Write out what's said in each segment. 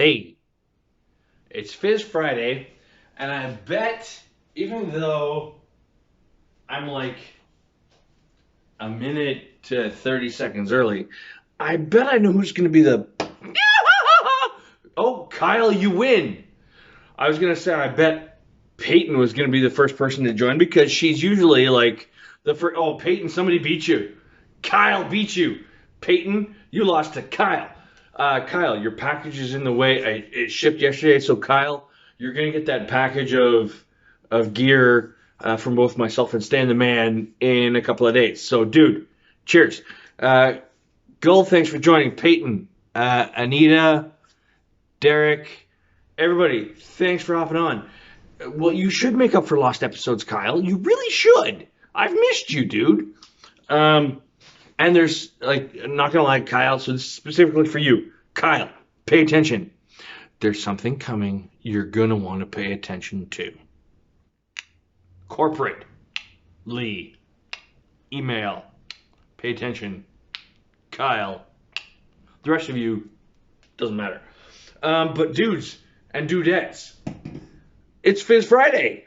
Hey, it's Fizz Friday, and I bet, even though I'm like a minute to 30 seconds early, I bet I know who's going to be the. Oh, Kyle, you win. I was going to say, I bet Peyton was going to be the first person to join because she's usually like the first. Oh, Peyton, somebody beat you. Kyle beat you. Peyton, you lost to Kyle. Kyle, your package is in the way. It shipped yesterday, so Kyle, you're gonna get that package of gear from both myself and Stan the Man in a couple of days. So, dude, cheers. Gull, thanks for joining. Peyton, Anita, Derek, everybody, thanks for hopping on. Well, you should make up for lost episodes, Kyle. You really should. I've missed you, dude. And there's, like, I'm not going to lie, Kyle, so this is specifically for you. Kyle, pay attention. There's something coming you're going to want to pay attention to. Corporate. Lee. Email. Pay attention. Kyle. The rest of you, doesn't matter. But dudes and dudettes, it's Fizz Friday.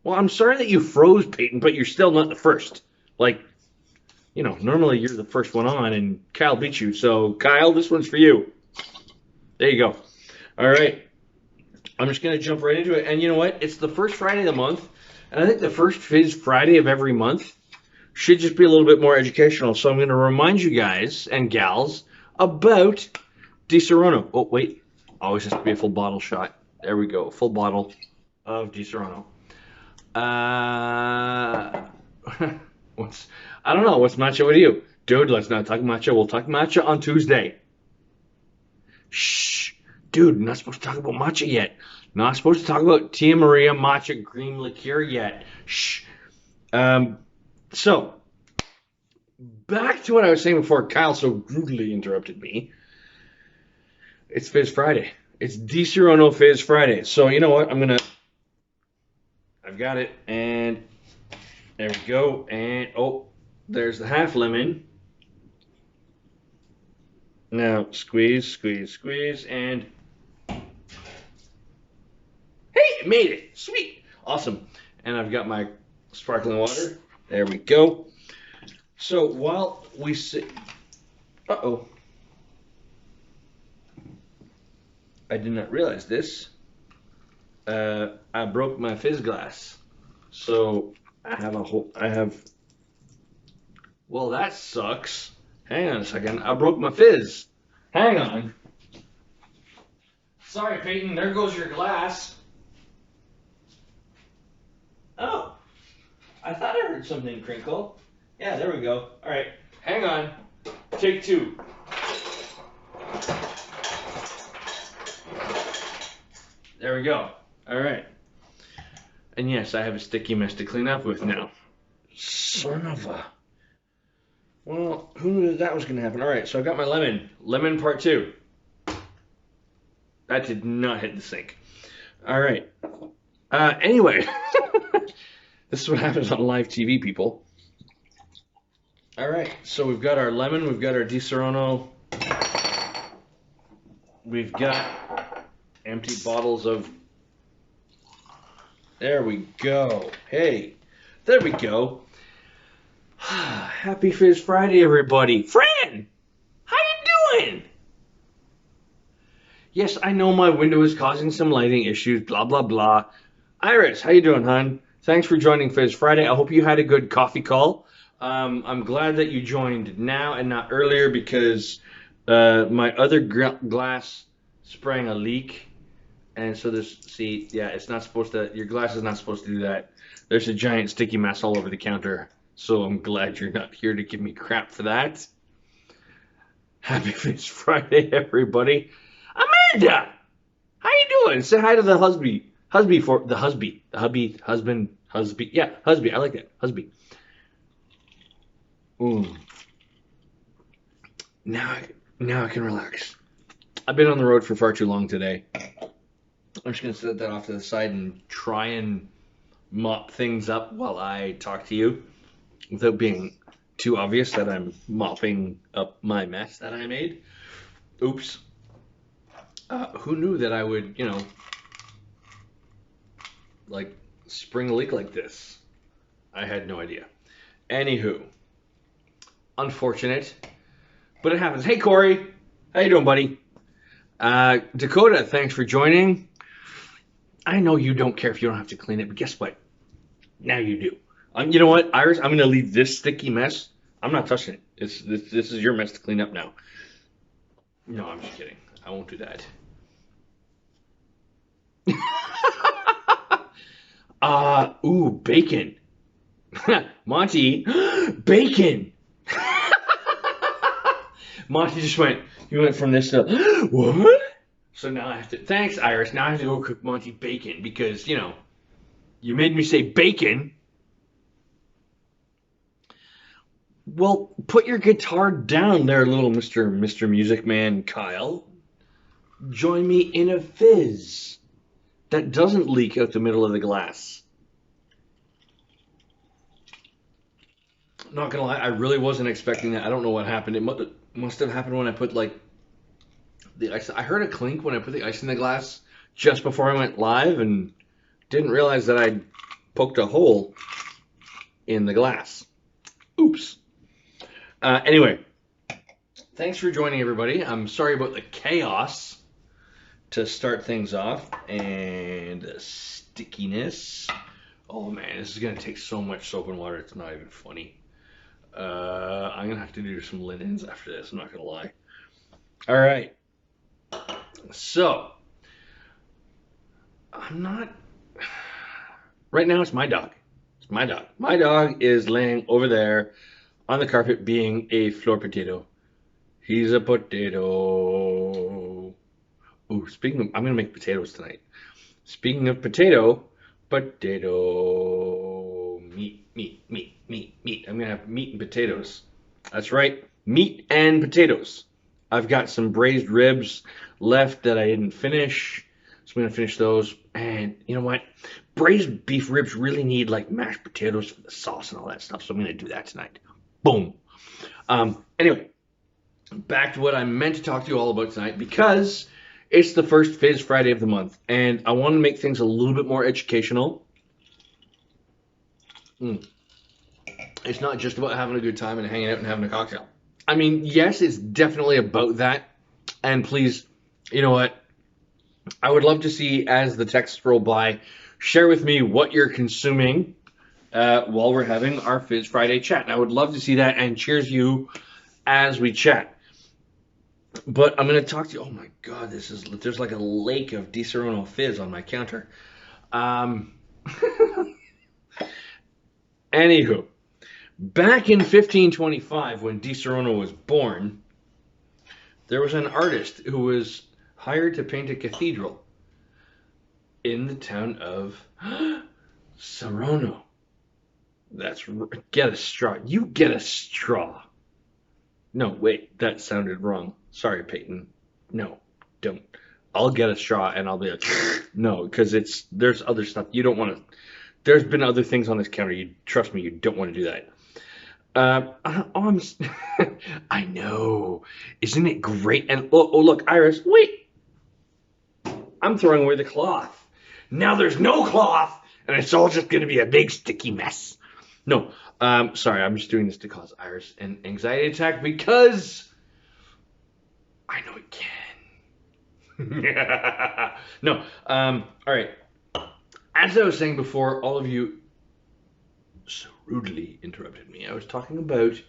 Well, I'm sorry that you froze, Peyton, but you're still not the first. Like, you know, normally you're the first one on, and Kyle beat you. So, Kyle, this one's for you. There you go. All right. I'm just going to jump right into it. And you know what? It's the first Friday of the month, and I think the first Fizz Friday of every month should just be a little bit more educational. So I'm going to remind you guys and gals about Di Serono. Oh, wait. Always has to be a full bottle shot. There we go. Full bottle of Di Serono. I don't know. What's matcha with you? Dude, let's not talk matcha. We'll talk matcha on Tuesday. Shh. Dude, not supposed to talk about matcha yet. Not supposed to talk about Tia Maria matcha green liqueur yet. Shh. So, back to what I was saying before Kyle so rudely interrupted me. It's Fizz Friday. It's Di Serono Fizz Friday. So, you know what? I've got it. And there we go. And, oh, there's the half lemon. Now, squeeze, squeeze, squeeze, and hey, it made it. Sweet. Awesome. And I've got my sparkling water. There we go. So while we sit, uh-oh. I did not realize this. I broke my fizz glass. So well, that sucks. Hang on a second. I broke my fizz. Hang on. Sorry, Peyton. There goes your glass. Oh. I thought I heard something crinkle. Yeah, there we go. All right. Hang on. Take two. There we go. All right. And yes, I have a sticky mess to clean up with now. Son of a... Well, who knew that was going to happen? All right, so I got my lemon. Lemon part 2. That did not hit the sink. All right. Anyway, this is what happens on live TV, people. All right, so we've got our lemon. We've got our Di Serono. We've got empty bottles of... There we go. Hey, there we go. Happy Fizz Friday, everybody. Fran, how you doing? Yes, I know my window is causing some lighting issues, blah, blah, blah. Iris, how you doing, hon? Thanks for joining Fizz Friday. I hope you had a good coffee call. I'm glad that you joined now and not earlier because my other glass sprang a leak. And so this, see, yeah, it's not supposed to, your glass is not supposed to do that. There's a giant sticky mess all over the counter. So I'm glad you're not here to give me crap for that. Happy Fizz Friday, everybody. Amanda, how you doing? Say hi to the husband. Yeah, husband. I like that. Husband. Now I can relax. I've been on the road for far too long today. I'm just gonna set that off to the side and try and mop things up while I talk to you, without being too obvious that I'm mopping up my mess that I made. Oops. Who knew that I would, like, spring a leak like this? I had no idea. Anywho, unfortunate, but it happens. Hey, Corey. How you doing, buddy? Dakota, thanks for joining. I know you don't care if you don't have to clean it, but guess what? Now you do. You know what, Iris? I'm going to leave this sticky mess. I'm not touching it. This is your mess to clean up now. No, I'm just kidding. I won't do that. Ooh, bacon. Monty, bacon. Monty just he went from this to, what? So now I have to, thanks, Iris. Now I have to go cook Monty bacon because, you made me say bacon. Well, put your guitar down there, little Mr. Music Man Kyle. Join me in a fizz that doesn't leak out the middle of the glass. Not gonna lie, I really wasn't expecting that. I don't know what happened. It must have happened when I put the ice. I heard a clink when I put the ice in the glass just before I went live, and didn't realize that I'd poked a hole in the glass. Oops. Anyway, thanks for joining, everybody. I'm sorry about the chaos to start things off and the stickiness. Oh man, this is gonna take so much soap and water. It's not even funny. I'm gonna have to do some linens after this. I'm not gonna lie. All right. So right now it's my dog. It's my dog. My dog is laying over there on the carpet being a floor potato. He's a potato. Ooh, I'm gonna make potatoes tonight. Speaking of potato, meat. I'm gonna have meat and potatoes. That's right, meat and potatoes. I've got some braised ribs left that I didn't finish, so I'm gonna finish those. And you know what? Braised beef ribs really need mashed potatoes for the sauce and all that stuff, so I'm gonna do that tonight. Boom. Anyway, back to what I meant to talk to you all about tonight, because it's the first Fizz Friday of the month, and I want to make things a little bit more educational. It's not just about having a good time and hanging out and having a cocktail. I mean, yes, it's definitely about that. And please, you know what? I would love to see, as the texts roll by, share with me what you're consuming while we're having our Fizz Friday chat. And I would love to see that, and cheers you as we chat. But I'm going to talk to you. Oh my God, there's like a lake of Di Serono Fizz on my counter. Anywho, back in 1525, when Di Serono was born, there was an artist who was hired to paint a cathedral in the town of Serono. Get a straw. You get a straw. No, wait, that sounded wrong. Sorry, Peyton. No, don't. I'll get a straw and I'll be like, no, because there's other stuff you don't want to. There's been other things on this counter. Trust me, you don't want to do that. I know. Isn't it great? And oh, look, Iris, wait. I'm throwing away the cloth. Now there's no cloth, and it's all just going to be a big sticky mess. No, sorry, I'm just doing this to cause Iris an anxiety attack because I know it can. No, all right. As I was saying before, all of you so rudely interrupted me. I was talking about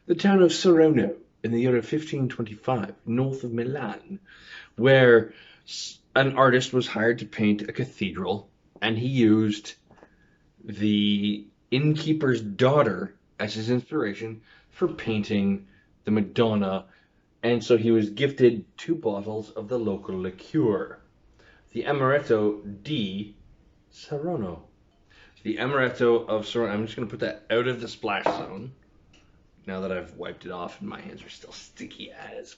the town of Serono in the year of 1525, north of Milan, where an artist was hired to paint a cathedral, and he used the innkeeper's daughter as his inspiration for painting the Madonna, and so he was gifted 2 bottles of the local liqueur, the Amaretto di Serono. The Amaretto of Serono. I'm just going to put that out of the splash zone now that I've wiped it off and my hands are still sticky as.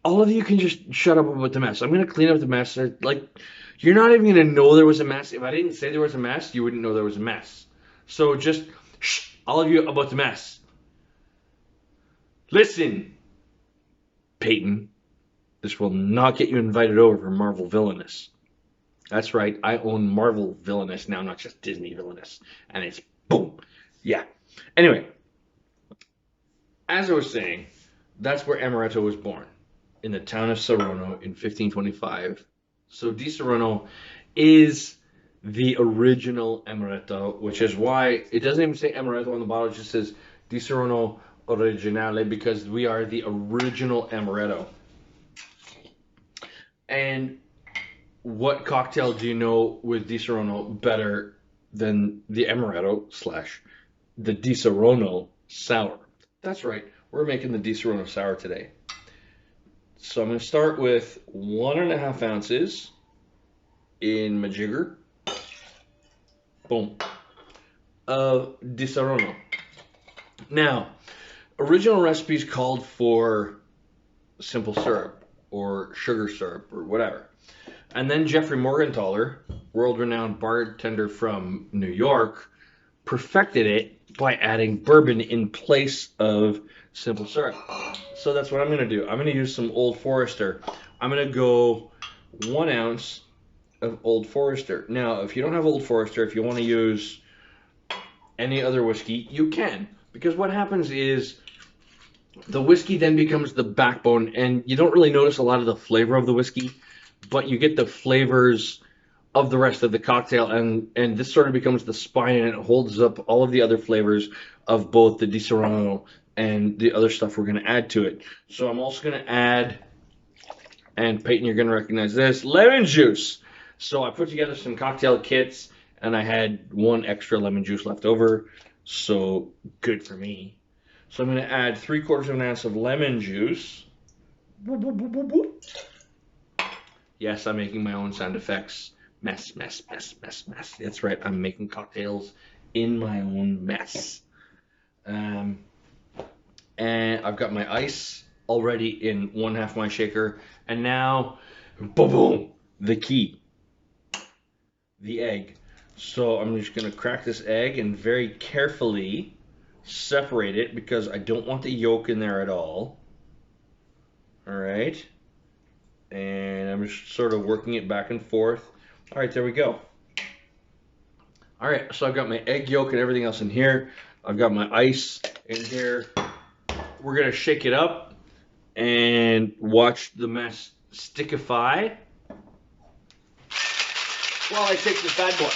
All of you can just shut up about the mess. I'm going to clean up the mess. You're not even going to know there was a mess. If I didn't say there was a mess, you wouldn't know there was a mess. So just shh, all of you, about the mess. Listen, Peyton, this will not get you invited over for Marvel Villainous. That's right, I own Marvel Villainous now, not just Disney Villainous. And it's boom. Yeah. Anyway, as I was saying, that's where Amaretto was born, in the town of Saronno in 1525. So Di Saronno is the original Amaretto, which is why it doesn't even say Amaretto on the bottle, it just says Di Saronno Originale, because we are the original Amaretto. And what cocktail do you know with Di Saronno better than the Amaretto slash the Di Saronno Sour? That's right, we're making the Di Saronno Sour today. So I'm going to start with 1.5 ounces in my jigger. Boom. Of Di Saronno. Now, original recipes called for simple syrup or sugar syrup or whatever. And then Jeffrey Morgenthaler, world-renowned bartender from New York, perfected it by adding bourbon in place of simple syrup. So that's what I'm going to do. I'm going to use some Old Forester. I'm going to go 1 ounce of Old Forester. Now, if you don't have Old Forester, if you want to use any other whiskey, you can. Because what happens is the whiskey then becomes the backbone, and you don't really notice a lot of the flavor of the whiskey, but you get the flavors of the rest of the cocktail, and this sort of becomes the spine, and it holds up all of the other flavors of both the Di Saronno and the other stuff we're going to add to it. So I'm also going to add, and Peyton, you're going to recognize this, lemon juice. So I put together some cocktail kits, and I had 1 extra lemon juice left over, so good for me. So I'm going to add 3/4 of an ounce of lemon juice. Yes, I'm making my own sound effects. Mess, mess, mess, mess, mess. That's right, I'm making cocktails in my own mess. And I've got my ice already in 1/2 my shaker. And now, boom, boom, the key. The egg. So I'm just going to crack this egg and very carefully separate it because I don't want the yolk in there at all. All right. And I'm just sort of working it back and forth. All right, there we go. All right, so I've got my egg yolk and everything else in here. I've got my ice in here. We're going to shake it up and watch the mess stickify while I take this bad boy.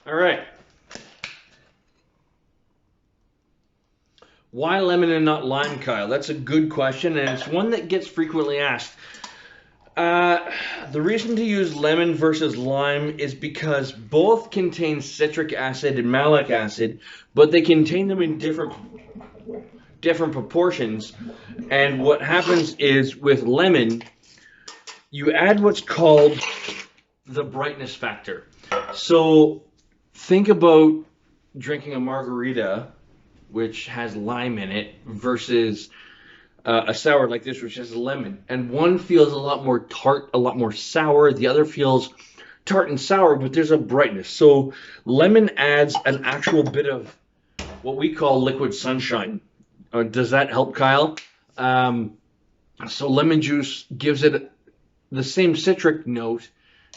All right. Why lemon and not lime, Kyle? That's a good question, and it's one that gets frequently asked. The reason to use lemon versus lime is because both contain citric acid and malic acid, but they contain them in different proportions. And what happens is with lemon, you add what's called the brightness factor. So think about drinking a margarita, which has lime in it, versus a sour like this, which has lemon. And one feels a lot more tart, a lot more sour. The other feels tart and sour, but there's a brightness. So lemon adds an actual bit of what we call liquid sunshine. Does that help, Kyle? So lemon juice gives it the same citric note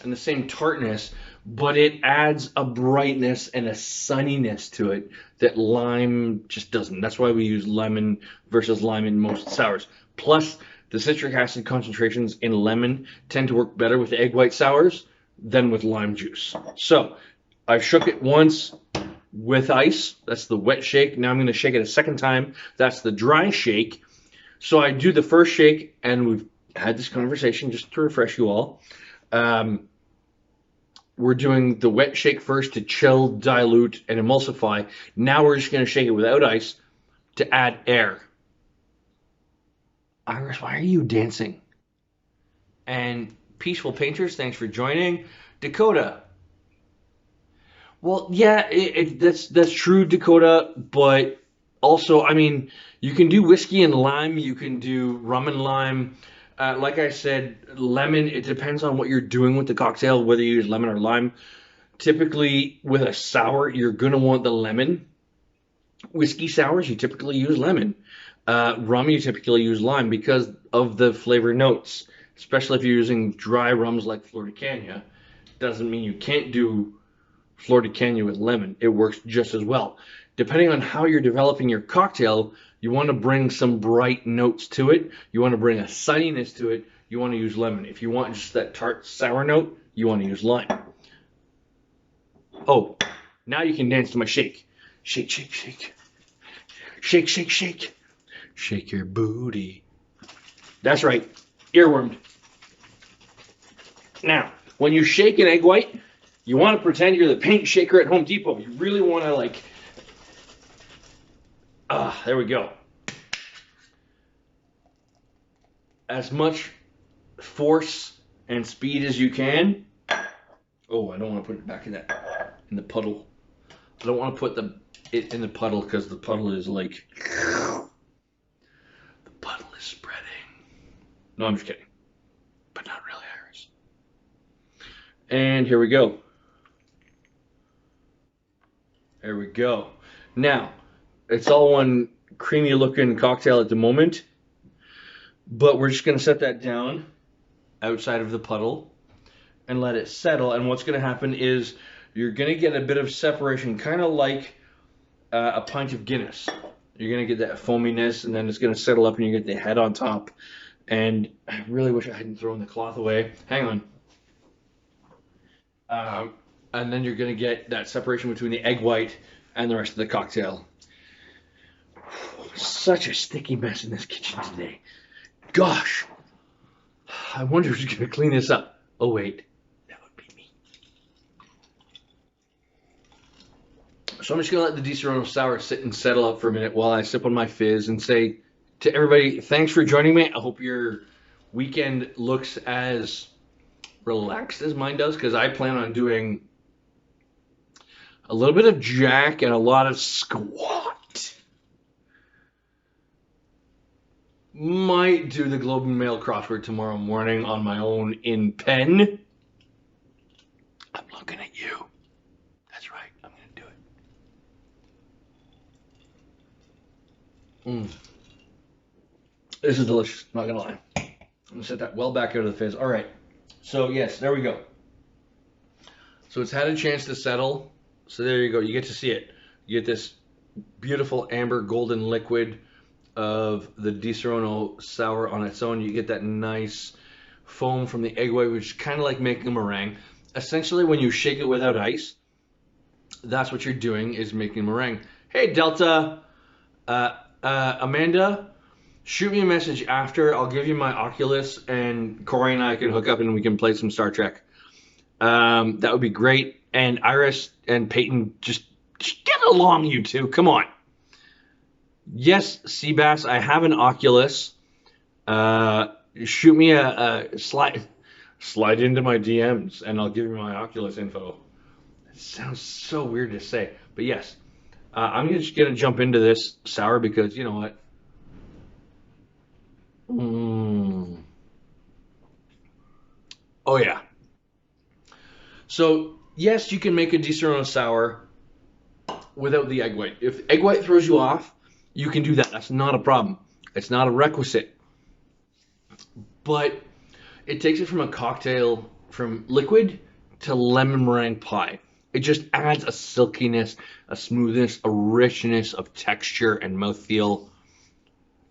and the same tartness, but it adds a brightness and a sunniness to it that lime just doesn't. That's why we use lemon versus lime in most sours. Plus, the citric acid concentrations in lemon tend to work better with egg white sours than with lime juice. So, I've shook it once with ice. That's the wet shake. Now I'm going to shake it a second time. That's the dry shake. So I do the first shake, and we've had this conversation just to refresh you all. We're doing the wet shake first to chill, dilute, and emulsify. Now we're just going to shake it without ice to add air. Iris, why are you dancing? And Peaceful Painters, thanks for joining. Dakota. Well, yeah, that's true, Dakota, but also, I mean, you can do whiskey and lime, you can do rum and lime. Like I said, lemon, it depends on what you're doing with the cocktail, whether you use lemon or lime. Typically, with a sour, you're going to want the lemon. Whiskey sours, you typically use lemon. Rum, you typically use lime because of the flavor notes, especially if you're using dry rums like Flor de Caña. Doesn't mean you can't do Flor de Caña with lemon. It works just as well. Depending on how you're developing your cocktail, you want to bring some bright notes to it. You want to bring a sunniness to it. You want to use lemon. If you want just that tart sour note, you want to use lime. Oh, now you can dance to my shake. Shake, shake, shake. Shake, shake, shake. Shake your booty. That's right. Earwormed. Now, when you shake an egg white, you want to pretend you're the paint shaker at Home Depot. You really want to there we go. As much force and speed as you can. Oh, I don't want to put it back in the puddle. I don't want to put it in the puddle because the puddle is the puddle is spreading. No, I'm just kidding. But not really, Iris. And here we go. There we go. Now, it's all one creamy looking cocktail at the moment, but we're just going to set that down outside of the puddle and let it settle. And what's going to happen is you're going to get a bit of separation, kind of like a pint of Guinness. You're going to get that foaminess, and then it's going to settle up and you get the head on top. And I really wish I hadn't thrown the cloth away. Hang on. And then you're going to get that separation between the egg white and the rest of the cocktail. Such a sticky mess in this kitchen today. Gosh. I wonder who's going to clean this up. Oh, wait. That would be me. So I'm just going to let the Di Serono Sour sit and settle up for a minute while I sip on my fizz and say to everybody, thanks for joining me. I hope your weekend looks as relaxed as mine does, because I plan on doing a little bit of jack and a lot of squat. Might do the Globe and Mail crossword tomorrow morning on my own in pen. I'm looking at you. That's right. I'm going to do it. This is delicious. Not going to lie. I'm going to set that well back out of the fizz. All right. So, yes, there we go. So it's had a chance to settle. So there you go. You get to see it. You get this beautiful amber golden liquid of the Di Serono Sour on its own. You get that nice foam from the egg white, which is kind of like making a meringue. Essentially, when you shake it without ice, that's what you're doing, is making a meringue. Hey, Delta, Amanda, shoot me a message after. I'll give you my Oculus, and Corey and I can hook up and we can play some Star Trek. That would be great. And Iris and Peyton, just get along, you two. Come on. Yes, Seabass, I have an Oculus. Shoot me a slide into my DMs, and I'll give you my Oculus info. It sounds so weird to say, but yes, I'm just gonna jump into this sour because you know what? Oh yeah. So yes, you can make a Di Serono Sour without the egg white. If egg white throws you off, you can do that. That's not a problem. It's not a requisite. But it takes it from a cocktail, from liquid to lemon meringue pie. It just adds a silkiness, a smoothness, a richness of texture and mouthfeel.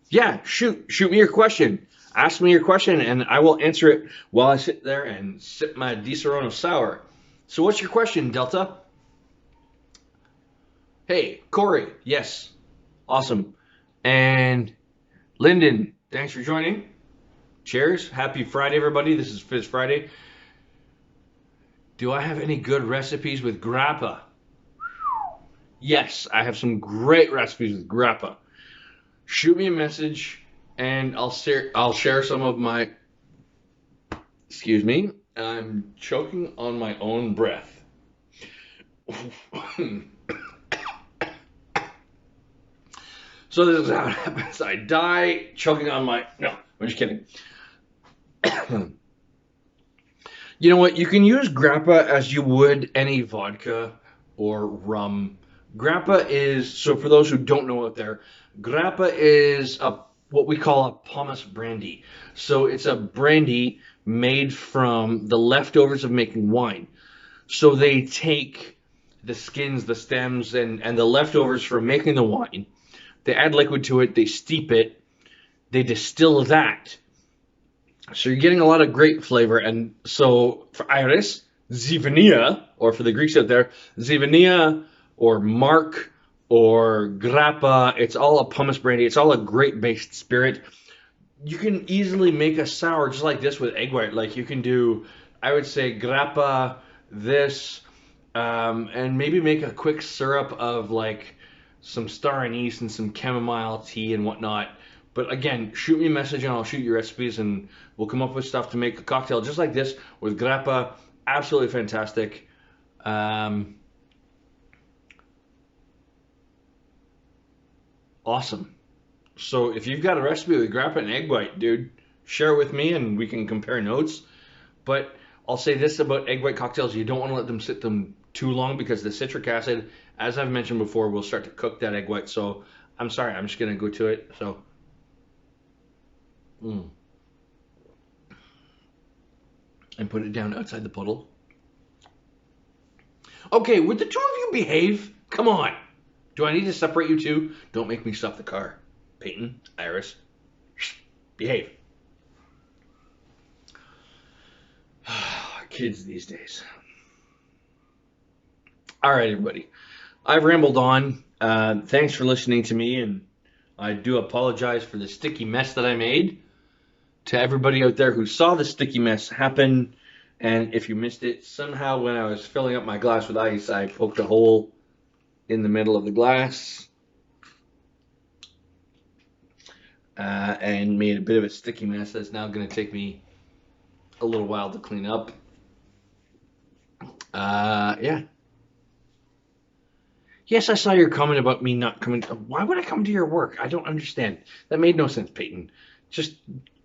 Yeah, shoot me your question. Ask me your question and I will answer it while I sit there and sip my Di Serono Sour. So what's your question, Delta? Hey, Corey, yes. Awesome. And Lyndon, thanks for joining. Cheers. Happy Friday, everybody. This is Fizz Friday. Do I have any good recipes with grappa? Yes, I have some great recipes with grappa. Shoot me a message and I'll share some of my... Excuse me. I'm choking on my own breath. So this is how it happens. I die choking on my... No, I'm just kidding. You know what? You can use grappa as you would any vodka or rum. Grappa is, so for those who don't know out there, grappa is a what we call a pomace brandy. So it's a brandy made from the leftovers of making wine. So they take the skins, the stems, and the leftovers from making the wine. They add liquid to it, they steep it, they distill that. So you're getting a lot of grape flavor. And so for Iris, Zivania, or for the Greeks out there, Zivania or Mark or Grappa, it's all a pumice brandy. It's all a grape-based spirit. You can easily make a sour just like this with egg white. Like you can do, I would say, Grappa, this, and maybe make a quick syrup of like some star anise and some chamomile tea and whatnot. But again, shoot me a message and I'll shoot you recipes and we'll come up with stuff to make a cocktail just like this with grappa. Absolutely fantastic. Awesome. So if you've got a recipe with grappa and egg white, dude, share it with me and we can compare notes. But I'll say this about egg white cocktails: you don't want to let them sit them too long because the citric acid, as I've mentioned before, will start to cook that egg white. So I'm sorry, I'm just gonna go to it. So. Mm. And put it down outside the puddle. Okay, would the two of you behave? Come on. Do I need to separate you two? Don't make me stop the car. Peyton, Iris, behave. Kids these days. All right, everybody. I've rambled on. Thanks for listening to me, and I do apologize for the sticky mess that I made. To everybody out there who saw the sticky mess happen, and if you missed it, somehow when I was filling up my glass with ice, I poked a hole in the middle of the glass and made a bit of a sticky mess that's now going to take me a little while to clean up. Yeah. Yes, I saw your comment about me not coming. Why would I come to your work? I don't understand. That made no sense, Peyton. Just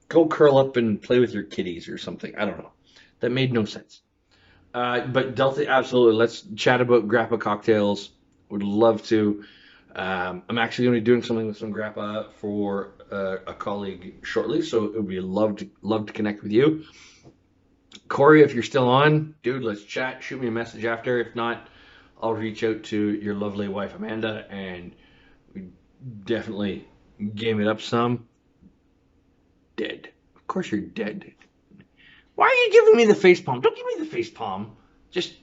go curl up and play with your kitties or something. I don't know. That made no sense. But Delta, absolutely. Let's chat about grappa cocktails. Would love to. I'm actually going to be doing something with some grappa for a colleague shortly, so it would be love to connect with you. Corey, if you're still on, dude, let's chat. Shoot me a message after. If not, I'll reach out to your lovely wife Amanda, and we definitely game it up some. Dead. Of course you're dead. Why are you giving me the face palm? Don't give me the face palm. Just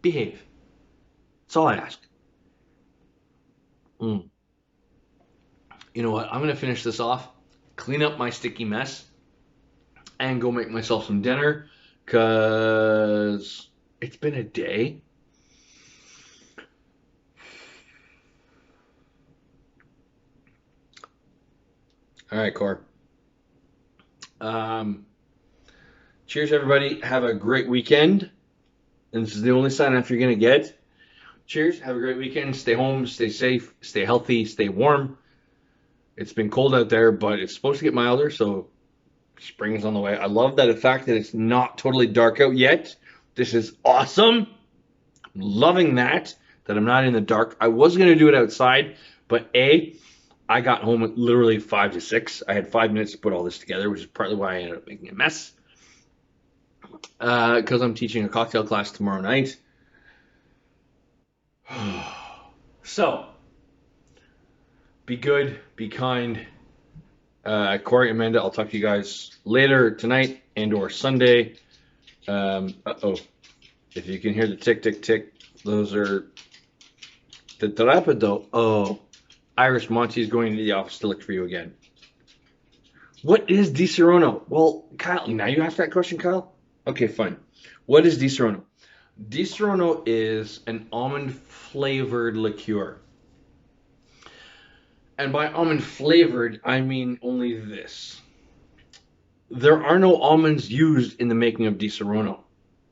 behave. That's all I ask. You know what? I'm going to finish this off, clean up my sticky mess, and go make myself some dinner, because it's been a day. All right, Cor. Cheers, everybody. Have a great weekend. And this is the only sign off you're going to get. Cheers. Have a great weekend. Stay home. Stay safe. Stay healthy. Stay warm. It's been cold out there, but it's supposed to get milder, so spring is on the way. I love that the fact that it's not totally dark out yet. This is awesome. I'm loving that I'm not in the dark. I was going to do it outside, but I got home at literally 5 to 6. I had 5 minutes to put all this together, which is partly why I ended up making a mess. Because I'm teaching a cocktail class tomorrow night. So, be good, be kind. Corey, Amanda, I'll talk to you guys later tonight and or Sunday. If you can hear the tick, tick, tick, those are the Rapido. Oh, Irish Monty is going into the office to look for you again. What is Di Serono? Well, Kyle, now you asked that question, Kyle? Okay, fine. What is Di Serono? Di Serono is an almond-flavored liqueur. And by almond-flavored, I mean only this. There are no almonds used in the making of Di Serono.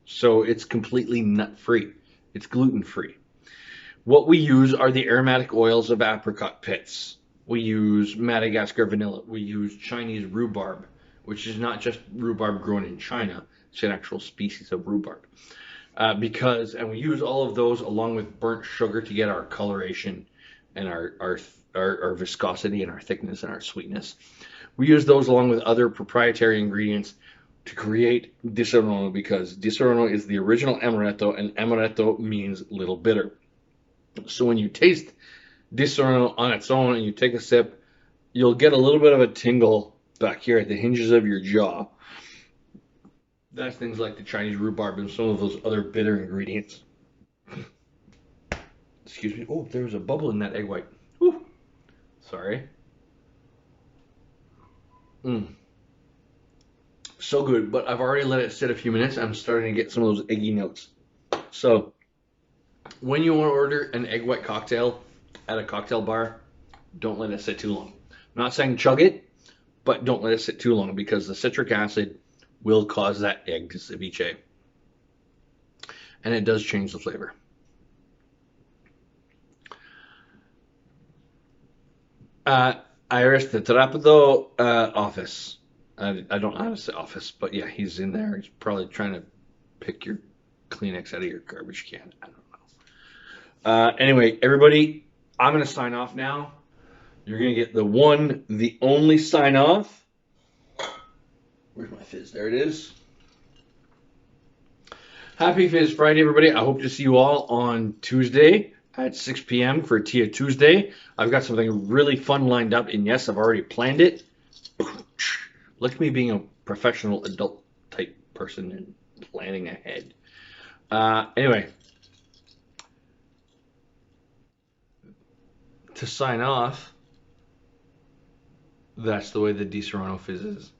So it's completely nut-free. It's gluten-free. What we use are the aromatic oils of apricot pits. We use Madagascar vanilla. We use Chinese rhubarb. which is not just rhubarb grown in China. It's an actual species of rhubarb. And we use all of those along with burnt sugar to get our coloration and our viscosity and our thickness and our sweetness. We use those along with other proprietary ingredients to create Disaronno, because Disaronno is the original amaretto, and amaretto means little bitter. So when you taste Disaronno on its own and you take a sip, you'll get a little bit of a tingle back here at the hinges of your jaw. That's things like the Chinese rhubarb and some of those other bitter ingredients. Excuse me. Oh, there was a bubble in that egg white. Whew. Sorry. So good, but I've already let it sit a few minutes. I'm starting to get some of those eggy notes. So when you want to order an egg white cocktail at a cocktail bar, don't let it sit too long. I'm not saying chug it, but don't let it sit too long, because the citric acid will cause that egg to ceviche. And it does change the flavor. Iris, the Trapedo office. I don't know how to say office, but yeah, he's in there. He's probably trying to pick your Kleenex out of your garbage can. I don't know. Anyway, everybody, I'm going to sign off now. You're going to get the one, the only sign off. Where's my fizz? There it is. Happy Fizz Friday, everybody. I hope to see you all on Tuesday at 6 p.m. for Tia Tuesday. I've got something really fun lined up, and yes, I've already planned it. Look at me being a professional adult type person and planning ahead. Anyway, to sign off, that's the way the Disaronno Fizz is.